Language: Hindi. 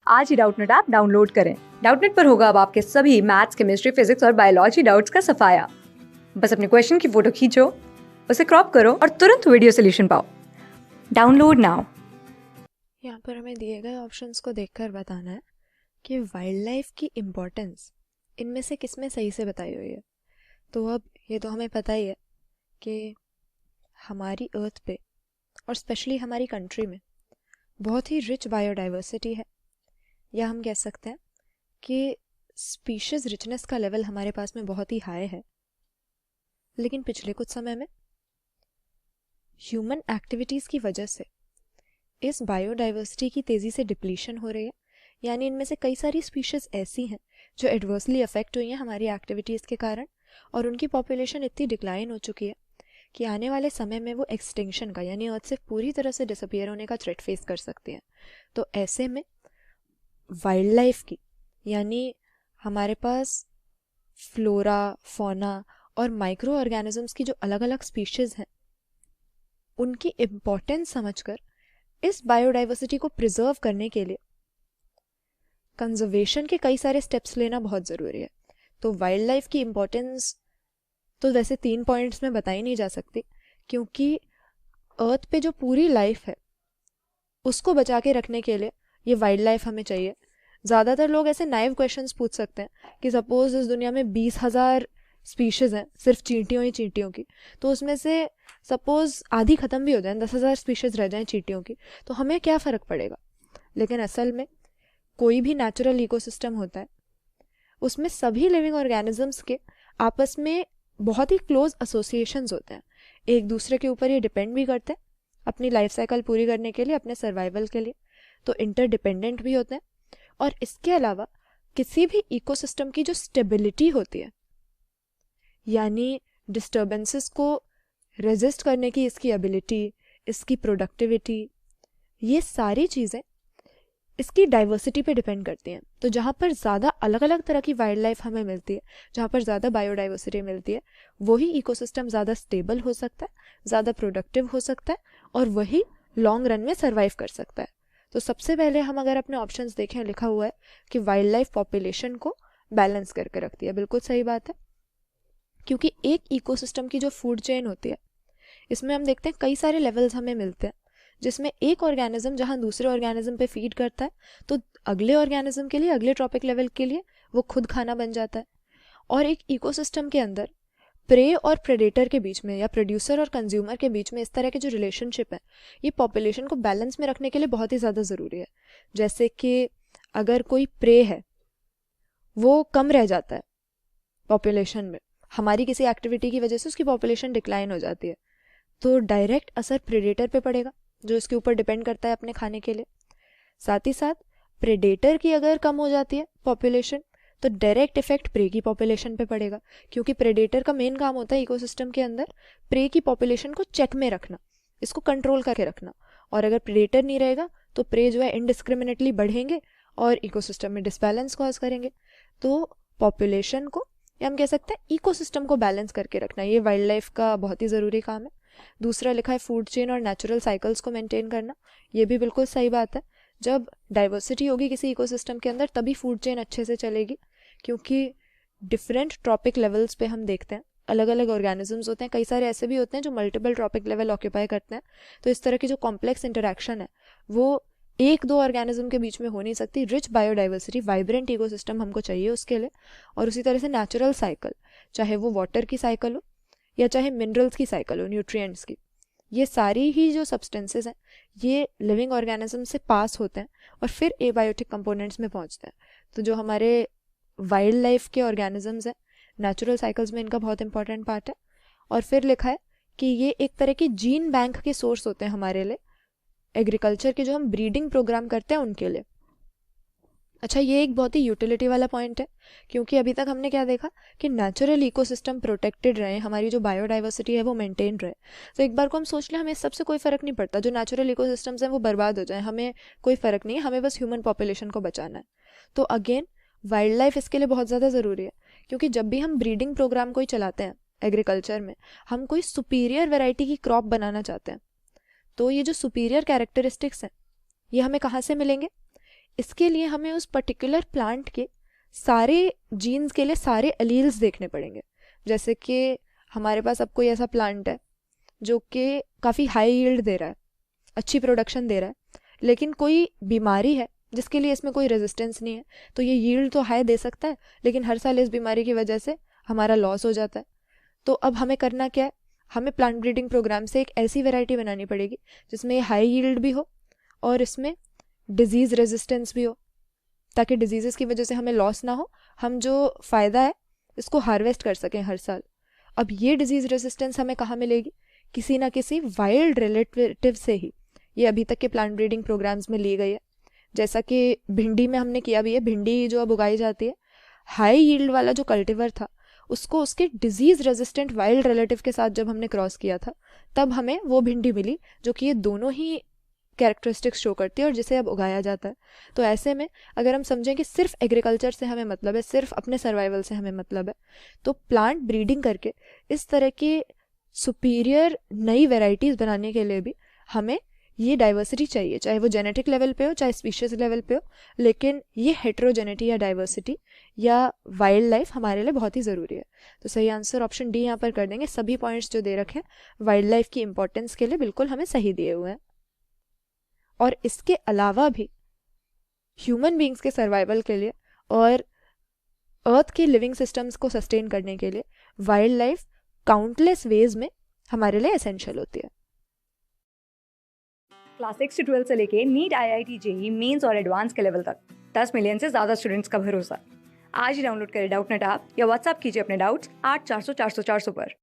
आज ही डाउटनेट ऐप डाउनलोड करें। डाउटनेट पर होगा अब आपके सभी मैथ्स, केमिस्ट्री, फिजिक्स और बायोलॉजी डाउट्स का सफाया। बस अपने क्वेश्चन की फोटो खींचो, उसे क्रॉप करो और तुरंत वीडियो सोल्यूशन पाओ। Download now. यहाँ पर हमें दिए गए ऑप्शंस को देखकर बताना है कि वाइल्ड लाइफ की इम्पोर्टेंस इनमें से किस में सही से बताई हुई है। तो अब ये तो हमें पता ही है कि हमारी अर्थ पे और स्पेशली हमारी कंट्री में बहुत ही रिच बायोडाइवर्सिटी है, या हम कह सकते हैं कि स्पीशीज़ रिचनेस का लेवल हमारे पास में बहुत ही हाई है। लेकिन पिछले कुछ समय में ह्यूमन एक्टिविटीज़ की वजह से इस बायोडाइवर्सिटी की तेज़ी से डिप्लीशन हो रही है, यानी इनमें से कई सारी स्पीशीज़ ऐसी हैं जो एडवर्सली अफेक्ट हुई हैं हमारी एक्टिविटीज़ के कारण, और उनकी पॉपुलेशन इतनी डिक्लाइन हो चुकी है कि आने वाले समय में वो एक्सटिंक्शन का यानी अर्थ से पूरी तरह से डिसअपियर होने का थ्रेट फेस कर सकती हैं। तो ऐसे में वाइल्ड लाइफ की यानी हमारे पास फ्लोरा, फौना और माइक्रो ऑर्गेनिजम्स की जो अलग अलग स्पीशीज़ हैं उनकी इम्पोर्टेंस समझकर इस बायोडाइवर्सिटी को प्रिजर्व करने के लिए कंजर्वेशन के कई सारे स्टेप्स लेना बहुत ज़रूरी है। तो वाइल्ड लाइफ की इम्पोर्टेंस तो वैसे 3 पॉइंट्स में बताई नहीं जा सकती, क्योंकि अर्थ पे जो पूरी लाइफ है उसको बचा के रखने के लिए ये वाइल्ड लाइफ हमें चाहिए। ज़्यादातर लोग ऐसे नाइव क्वेश्चंस पूछ सकते हैं कि सपोज इस दुनिया में 20,000 स्पीशीज़ हैं सिर्फ चींटियों की, तो उसमें से सपोज आधी ख़त्म भी हो जाए, 10,000 स्पीशीज़ रह जाएं चींटियों की, तो हमें क्या फ़र्क पड़ेगा। लेकिन असल में कोई भी नेचुरल इकोसिस्टम होता है उसमें सभी लिविंग ऑर्गेनिजम्स के आपस में बहुत ही क्लोज एसोसिएशंस होते हैं, एक दूसरे के ऊपर ये डिपेंड भी करते हैं अपनी लाइफ साइकिल पूरी करने के लिए, अपने सर्वाइवल के लिए, तो इंटरडिपेंडेंट भी होते हैं। और इसके अलावा किसी भी इकोसिस्टम की जो स्टेबिलिटी होती है यानी डिस्टर्बेंसेस को रेजिस्ट करने की इसकी एबिलिटी, इसकी प्रोडक्टिविटी, ये सारी चीज़ें इसकी डाइवर्सिटी पे डिपेंड करती हैं। तो जहाँ पर ज़्यादा अलग अलग तरह की वाइल्ड लाइफ हमें मिलती है, जहाँ पर ज़्यादा बायोडाइवर्सिटी मिलती है, वही इकोसिस्टम ज़्यादा स्टेबल हो सकता है, ज़्यादा प्रोडक्टिव हो सकता है और वही लॉन्ग रन में सर्वाइव कर सकता है। तो सबसे पहले हम अगर अपने ऑप्शंस देखें, लिखा हुआ है कि वाइल्ड लाइफ पॉपुलेशन को बैलेंस करके रखती है। बिल्कुल सही बात है, क्योंकि एक इकोसिस्टम की जो फूड चेन होती है इसमें हम देखते हैं कई सारे लेवल्स हमें मिलते हैं, जिसमें एक ऑर्गेनिज्म जहाँ दूसरे ऑर्गेनिज्म पे फीड करता है तो अगले ऑर्गेनिज्म के लिए, अगले ट्रॉपिक लेवल के लिए वो खुद खाना बन जाता है। और एक इकोसिस्टम के अंदर प्रे और प्रेडेटर के बीच में या प्रोड्यूसर और कंज्यूमर के बीच में इस तरह के जो रिलेशनशिप है ये पॉपुलेशन को बैलेंस में रखने के लिए बहुत ही ज़्यादा ज़रूरी है। जैसे कि अगर कोई प्रे है वो कम रह जाता है पॉपुलेशन में, हमारी किसी एक्टिविटी की वजह से उसकी पॉपुलेशन डिक्लाइन हो जाती है, तो डायरेक्ट असर प्रेडेटर पे पड़ेगा जो इसके ऊपर डिपेंड करता है अपने खाने के लिए। साथ ही साथ प्रेडेटर की अगर कम हो जाती है पॉपुलेशन तो डायरेक्ट इफेक्ट प्रे की पॉपुलेशन पे पड़ेगा, क्योंकि प्रेडेटर का मेन काम होता है इकोसिस्टम के अंदर प्रे की पॉपुलेशन को चेक में रखना, इसको कंट्रोल करके रखना। और अगर प्रेडेटर नहीं रहेगा तो प्रे जो है इनडिस्क्रिमिनेटली बढ़ेंगे और इकोसिस्टम में डिसबैलेंस कॉज करेंगे। तो पॉपुलेशन को या हम कह सकते हैं इकोसिस्टम को बैलेंस करके रखना ये वाइल्ड लाइफ का बहुत ही ज़रूरी काम है। दूसरा लिखा है फूड चेन और नेचुरल साइकिल्स को मेंटेन करना, ये भी बिल्कुल सही बात है। जब डाइवर्सिटी होगी किसी इकोसिस्टम के अंदर तभी फूड चेन अच्छे से चलेगी, क्योंकि डिफरेंट ट्रॉपिक लेवल्स पे हम देखते हैं अलग अलग ऑर्गेनिजम्स होते हैं, कई सारे ऐसे भी होते हैं जो मल्टीपल ट्रॉपिक लेवल ऑक्यूपाई करते हैं। तो इस तरह की जो कॉम्प्लेक्स इंटरेक्शन है वो एक दो ऑर्गेनिज्म के बीच में हो नहीं सकती। रिच बायोडाइवर्सिटी, वाइब्रेंट इकोसिस्टम हमको चाहिए उसके लिए। और उसी तरह से नेचुरल साइकिल, चाहे वो वाटर की साइकिल हो या चाहे मिनरल्स की साइकिल हो, न्यूट्रिएंट्स की, ये सारी ही जो सब्सटेंसेस हैं ये लिविंग ऑर्गेनिज्म से पास होते हैं और फिर एबायोटिक कंपोनेंट्स में पहुंचते हैं। तो जो हमारे वाइल्ड लाइफ के ऑर्गेनिजम्स हैं नेचुरल साइकिल्स में इनका बहुत इंपॉर्टेंट पार्ट है। और फिर लिखा है कि ये एक तरह की जीन बैंक के सोर्स होते हैं हमारे लिए, एग्रीकल्चर के जो हम ब्रीडिंग प्रोग्राम करते हैं उनके लिए। अच्छा, ये एक बहुत ही यूटिलिटी वाला पॉइंट है, क्योंकि अभी तक हमने क्या देखा कि नेचुरल इकोसिस्टम प्रोटेक्टेड रहे, हमारी जो बायोडाइवर्सिटी है वो मेंटेन रहे। तो एक बार को हम सोच लें हमें सबसे कोई फ़र्क नहीं पड़ता, जो नेचुरल इकोसिस्टम्स हैं वो बर्बाद हो जाए, हमें कोई फ़र्क नहीं है, हमें बस ह्यूमन पॉपुलेशन को बचाना है। तो अगेन वाइल्ड लाइफ इसके लिए बहुत ज़्यादा ज़रूरी है, क्योंकि जब भी हम ब्रीडिंग प्रोग्राम कोई चलाते हैं एग्रीकल्चर में, हम कोई सुपीरियर वेराइटी की क्रॉप बनाना चाहते हैं, तो ये जो सुपीरियर कैरेक्टरिस्टिक्स हैं ये हमें कहाँ से मिलेंगे? इसके लिए हमें उस पर्टिकुलर प्लांट के सारे जीन्स के लिए सारे एलील्स देखने पड़ेंगे। जैसे कि हमारे पास अब कोई ऐसा प्लांट है जो कि काफ़ी हाई यील्ड दे रहा है, अच्छी प्रोडक्शन दे रहा है, लेकिन कोई बीमारी है जिसके लिए इसमें कोई रेजिस्टेंस नहीं है, तो ये यील्ड तो हाई दे सकता है लेकिन हर साल इस बीमारी की वजह से हमारा लॉस हो जाता है। तो अब हमें करना क्या है, हमें प्लांट ब्रीडिंग प्रोग्राम से एक ऐसी वैरायटी बनानी पड़ेगी जिसमें ये हाई यील्ड भी हो और इसमें डिजीज़ रेजिस्टेंस भी हो, ताकि डिजीज़ की वजह से हमें लॉस ना हो, हम जो फ़ायदा है इसको हार्वेस्ट कर सकें हर साल। अब ये डिजीज़ रेजिस्टेंस हमें कहाँ मिलेगी, किसी ना किसी वाइल्ड रिलेटिव से ही। ये अभी तक के प्लांट ब्रीडिंग प्रोग्राम्स में ली गई है, जैसा कि भिंडी में हमने किया भी है। भिंडी जो अब उगाई जाती है, हाई यील्ड वाला जो कल्टीवर था उसको उसके डिजीज़ रेजिस्टेंट वाइल्ड रिलेटिव के साथ जब हमने क्रॉस किया था, तब हमें वो भिंडी मिली जो कि ये दोनों ही कैरेक्टरिस्टिक्स शो करती है और जिसे अब उगाया जाता है। तो ऐसे में अगर हम समझें कि सिर्फ एग्रीकल्चर से हमें मतलब है, सिर्फ अपने सर्वाइवल से हमें मतलब है, तो प्लांट ब्रीडिंग करके इस तरह की सुपीरियर नई वेराइटीज़ बनाने के लिए भी हमें ये डाइवर्सिटी चाहिए, चाहे वो जेनेटिक लेवल पे हो चाहे स्पीशीज़ लेवल पे हो। लेकिन ये हेट्रोजेनिटी या डाइवर्सिटी या वाइल्ड लाइफ हमारे लिए बहुत ही ज़रूरी है। तो सही आंसर ऑप्शन डी यहाँ पर कर देंगे। सभी पॉइंट्स जो दे रखे हैं वाइल्ड लाइफ की इंपॉर्टेंस के लिए बिल्कुल हमें सही दिए हुए हैं। और इसके अलावा भी ह्यूमन बींग्स के सर्वाइवल के लिए और अर्थ के लिविंग सिस्टम्स को सस्टेन करने के लिए वाइल्ड लाइफ काउंटलेस वेज में हमारे लिए एसेंशियल होती है। क्लास 6 से 12 से लेके नीट, IIT, JEE मेंस और एडवांस के लेवल तक 10 मिलियन से ज़्यादा स्टूडेंट्स का भरोसा। आज ही डाउनलोड करें डाउटनेट ऐप या व्हाट्सएप कीजिए अपने डाउट्स 8400 400 400 पर।